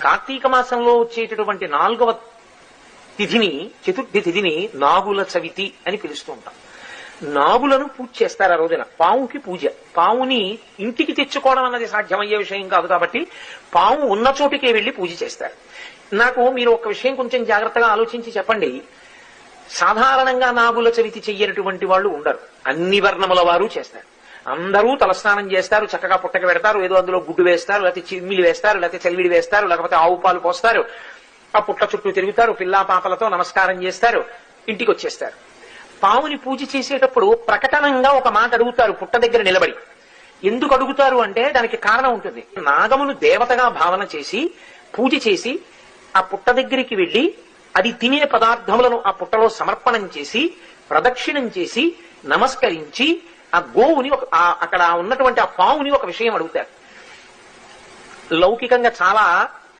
కార్తీక మాసంలో వచ్చేటటువంటి 4వ తిథిని, చతుర్థి తిథిని నాగుల చవితి అని పిలుస్తూ ఉంటాం. నాగులను పూజ చేస్తారు ఆ రోజున. పావుకి పూజ. పావుని ఇంటికి తెచ్చుకోవడం అన్నది సాధ్యమయ్యే విషయం కాదు కాబట్టి పావు ఉన్న చోటికే వెళ్లి పూజ చేస్తారు. నాకు మీరు ఒక విషయం కొంచెం జాగ్రత్తగా ఆలోచించి చెప్పండి. సాధారణంగా నాగుల చవితి చెయ్యనటువంటి వాళ్ళు ఉండరు. అన్ని వర్ణముల వారు చేస్తారు. అందరూ తలస్నానం చేస్తారు, చక్కగా పుట్టక పెడతారు, ఏదో అందులో గుడ్డు వేస్తారు, లేకపోతే చిమ్మిలి వేస్తారు, లేకపోతే చలివిడి వేస్తారు, లేకపోతే ఆవు పాలు పోస్తారు, ఆ పుట్ట చుట్టూ తిరుగుతారు, పిల్లా పాపలతో నమస్కారం చేస్తారు, ఇంటికి వచ్చేస్తారు. పావుని పూజ చేసేటప్పుడు ప్రకటనంగా ఒక మాట అడుగుతారు పుట్ట దగ్గర నిలబడి. ఎందుకు అడుగుతారు అంటే దానికి కారణం ఉంటుంది. నాగమును దేవతగా భావన చేసి పూజ చేసి ఆ పుట్ట దగ్గరికి వెళ్లి అది తినే పదార్థములను ఆ పుట్టలో సమర్పణం చేసి ప్రదక్షిణం చేసి నమస్కరించి ఆ గోవుని అక్కడ ఉన్నటువంటి ఆ పావుని ఒక విషయం అడుగుతారు. లౌకికంగా చాలా